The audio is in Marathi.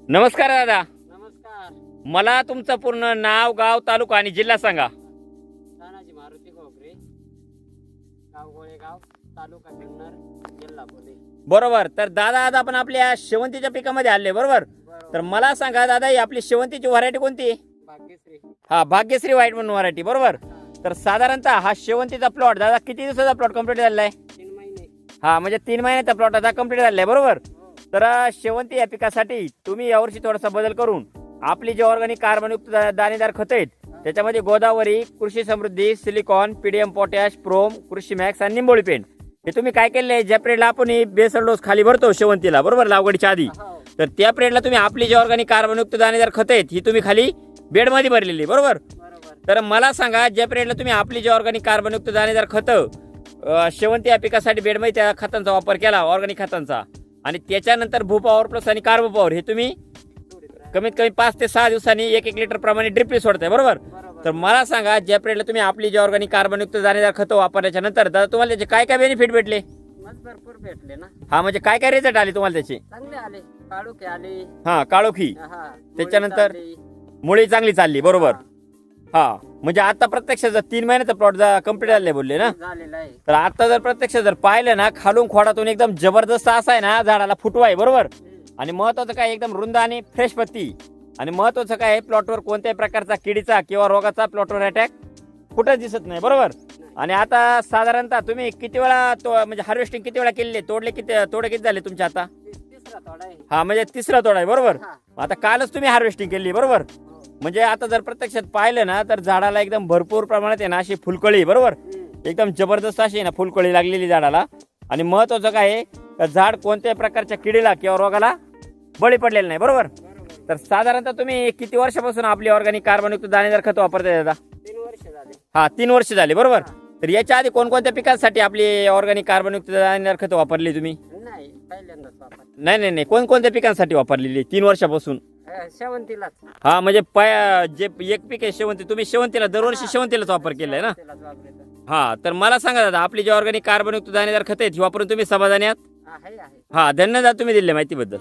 नमस्कार दादा. नमस्कार. मला तुमचं पूर्ण नाव, गाव, तालुका आणि जिल्हा सांगा. तानाजी मारुती घोगरे, गाव गोळेगाव, तालुका जुन्नर, जिल्हा पुणे. बरोबर. तर दादा आज आपण आपल्या शेवंतीच्या पिकामध्ये आले बरोबर. तर मला सांगा दादा, ही आपली शेवंतीची व्हरायटी कोणती? भाग्यश्री. हा, भाग्यश्री व्हाईट म्हणून व्हरायटी बरोबर. तर साधारणतः हा शेवंतीचा प्लॉट दादा किती दिवसाचा प्लॉट कंप्लीट झालेला आहे? 3 महिने. हा, म्हणजे 3 महिन्याचा प्लॉट आता कंप्लीट झालेला आहे बरोबर. हो. तर शेवंती या पिकासाठी तुम्ही यावर्षी थोडासा बदल करून आपली जे ऑर्गॅनिक कार्बनयुक्त दाणेदार खत आहेत त्याच्यामध्ये गोदावरी, कृषी समृद्धी, सिलिकॉन, पीडीएम पोटॅश, प्रोम, कृषी मॅक्स आणि निंबोळी पेंट हे तुम्ही काय केले आहे, ज्या पिरियडला आपण बेसल डोस खाली भरतो शेवंतीला बरोबर लागवडीच्या आधी, हो. तर त्या पिरियडला तुम्ही आपली जे ऑर्गॅनिक कार्बनयुक्त दाणेदार खत आहेत ही तुम्ही खाली बेडमध्ये भरलेली बरोबर. बरोबर. तर मला सांगा, ज्या पिरियडला तुम्ही आपली जे ऑर्गॅनिक कार्बनयुक्त दाणेदार खतं शेवंती या पिकासाठी बेडमध्ये त्या खतांचा वापर केला ऑर्गॅनिक खतांचा, आणि त्याच्यानंतर भूपावर प्लस आणि कार्बो पॉवर हे तुम्ही थोडीच राहिली. कमीत कमी 5 ते 6 दिवसांनी 1-1 लिटर प्रमाणे ड्रिपली सोडताय बरोबर. बरोबर. तर मला सांगा, ज्या पिरियडला तुम्ही आपली जे ऑर्गॅनिक कार्बनयुक्त दाणेदार खतं वापरल्याच्या नंतर दादा तुम्हाला त्याचे काय काय बेनिफिट भेटले? मस्त भरपूर भेटले ना. हा, म्हणजे काय काय रिझल्ट आले तुम्हाला त्याचे? चांगले आले. काळुके आले. हा, काळोखी, हा. त्याच्यानंतर मुळी चालली. मुळी चांगली चालली बरोबर. हा. हा, म्हणजे आता प्रत्यक्ष जर 3 महिन्याचा प्लॉट कंप्लीट झाले बोलले ना, झालेला आहे. तर आता जर प्रत्यक्ष जर पाहिलं ना, खालून खोडातून एकदम जबरदस्त असा आहे ना झाडाला फुटवा आहे बरोबर. आणि महत्वाचं काय, एकदम रुंद आणि फ्रेश पत्ती. आणि महत्वाचं काय आहे, प्लॉटवर कोणत्याही प्रकारचा किडीचा किंवा रोगाचा प्लॉटवर अटॅक कुठंच दिसत नाही बरोबर. आणि आता साधारणतः तुम्ही किती वेळा म्हणजे हार्वेस्टिंग किती वेळा केलेली, तोडले किती झाले तुमचे आता? तिसरा तोडा आहे. हा, म्हणजे तिसरा तोडा आहे बरोबर. हा. आता कालच तुम्ही हार्वेस्टिंग केली बरोबर. हो. म्हणजे आता जर प्रत्यक्षात पाहिलं ना, तर झाडाला एकदम भरपूर प्रमाणात आहे ना अशी फुलकळी बरोबर, एकदम जबरदस्त अशी ना फुलकळी लागलेली झाडाला. आणि महत्वाचं काय आहे, तर झाड कोणत्याही प्रकारच्या किडीला किंवा रोगाला बळी पडलेलं नाही बरोबर. बरोबर. तर साधारणतः तुम्ही किती वर्षापासून आपली ऑर्गॅनिक कार्बनयुक्त दाणेदार खत वापरताय दादा? 3 वर्ष झाले. हा, 3 वर्ष झाले बरोबर. हा. तर याच्या आधी कोणकोणत्या पिकांसाठी आपली ऑर्गॅनिक कार्बनयुक्त दाणेदार खत वापरली तुम्ही? नाही, पहिल्यांदाच वापर. नाही, कोणकोणत्या पिकांसाठी वापरलेली 3 वर्षापासून? शेवंतीलाच. हा, म्हणजे जे एक पीक आहे शेवंती, तुम्ही शेवंतीला दरवर्षी शेवंतीलाच वापर केलाय ना. शेवंतीलाच वापरायचं. हा, तर मला सांगा दादा, आपली जी ऑर्गॅनिक कार्बनयुक्त दाणेदार खत आहेत ही वापरून तुम्ही समाधानी आहात? आहे. हा, धन्यवाद तुम्ही दिलेल्या माहितीबद्दल.